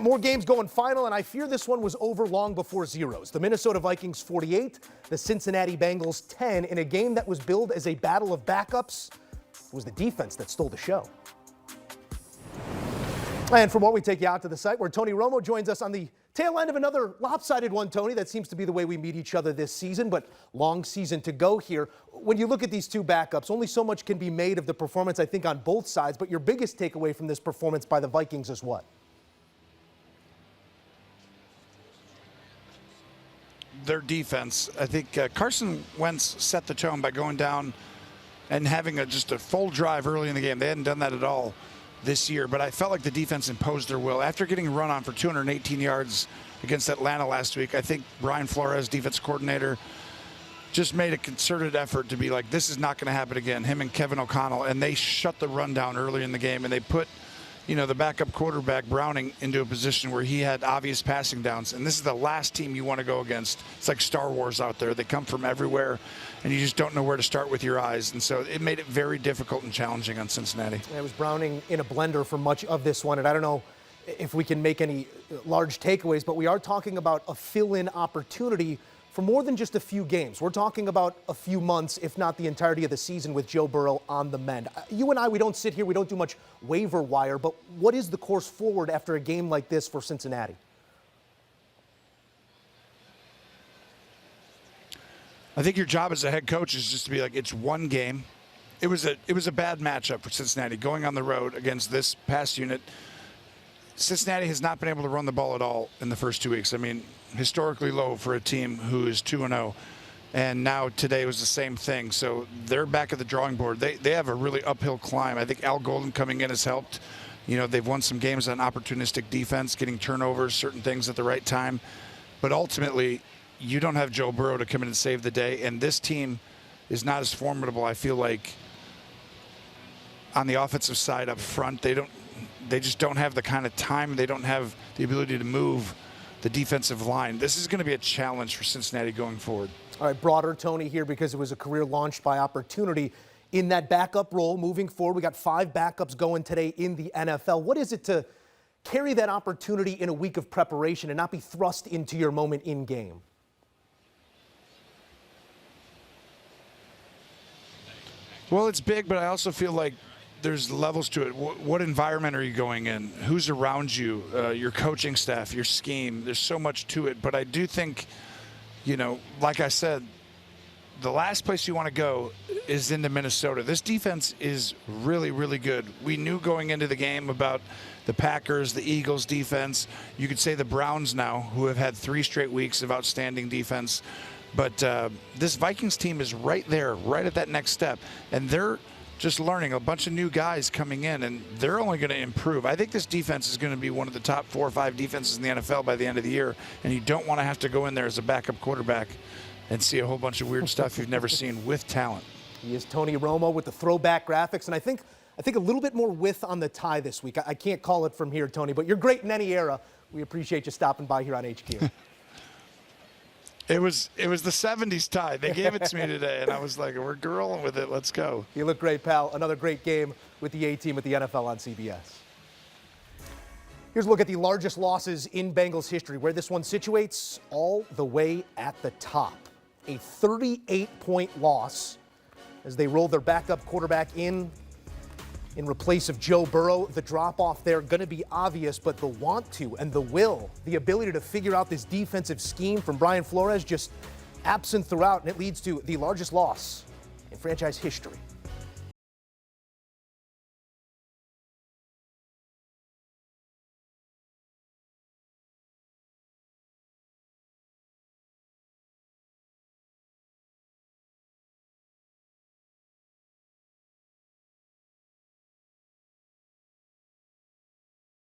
More games going final, and I fear this one was over long before zeros. The Minnesota Vikings 48, the Cincinnati Bengals 10, in a game that was billed as a battle of backups. It was the defense that stole the show. And from what we take you out to the site where Tony Romo joins us on the tail end of another lopsided one, Tony. That seems to be the way we meet each other this season, but long season to go here. When you look at these two backups, only so much can be made of the performance, I think, on both sides, but your biggest takeaway from this performance by the Vikings is what? Their defense. I think Carson Wentz set the tone by going down and having just a full drive early in the game. They hadn't done that at all this year, but I felt like the defense imposed their will. After getting run on for 218 yards against Atlanta last week, I think Brian Flores, defense coordinator, just made a concerted effort to be like, this is not going to happen again, him and Kevin O'Connell, and they shut the run down early in the game, and they put the backup quarterback Browning into a position where he had obvious passing downs. And this is the last team you want to go against. It's like Star Wars out there. They come from everywhere, and you just don't know where to start with your eyes. And so it made it very difficult and challenging on Cincinnati. It was Browning in a blender for much of this one, and I don't know if we can make any large takeaways, but we are talking about a fill-in opportunity for more than just a few games. We're talking about a few months, if not the entirety of the season, with Joe Burrow on the mend. You and I, we don't sit here, we don't do much waiver wire, but what is the course forward after a game like this for Cincinnati? I think your job as a head coach is just to be like, it's one game. It was a bad matchup for Cincinnati going on the road against this pass unit. Cincinnati has not been able to run the ball at all in the first 2 weeks. I mean, historically low for a team who is 2-0. And now today was the same thing. So they're back at the drawing board. They have a really uphill climb. I think Al Golden coming in has helped. They've won some games on opportunistic defense, getting turnovers, certain things at the right time. But ultimately, you don't have Joe Burrow to come in and save the day. And this team is not as formidable, I feel like, on the offensive side up front. They just don't have the kind of time. They don't have the ability to move the defensive line. This is going to be a challenge for Cincinnati going forward. All right, broader, Tony, here, because it was a career launched by opportunity. In that backup role moving forward, we got 5 backups going today in the NFL. What is it to carry that opportunity in a week of preparation and not be thrust into your moment in game? Well, it's big, but I also feel like there's levels to it. What environment are you going in? Who's around you? Your coaching staff, your scheme. There's so much to it. But I do think, like I said, the last place you want to go is into Minnesota. This defense is really, really good. We knew going into the game about the Packers, the Eagles defense. You could say the Browns now, who have had 3 straight weeks of outstanding defense. But this Vikings team is right there, right at that next step. And they're just learning, a bunch of new guys coming in, and they're only going to improve. I think this defense is going to be one of the top 4 or 5 defenses in the NFL by the end of the year, and you don't want to have to go in there as a backup quarterback and see a whole bunch of weird stuff you've never seen with talent. He is Tony Romo with the throwback graphics, and I think a little bit more width on the tie this week. I can't call it from here, Tony, but you're great in any era. We appreciate you stopping by here on HQ. It was the 70s tie. They gave it to me today, and I was like, we're rolling with it. Let's go. You look great, pal. Another great game with the A-team at the NFL on CBS. Here's a look at the largest losses in Bengals history, where this one situates all the way at the top. A 38-point loss as they roll their backup quarterback in replace of Joe Burrow. The drop-off there going to be obvious, but the want to and the will, the ability to figure out this defensive scheme from Brian Flores just absent throughout, and it leads to the largest loss in franchise history.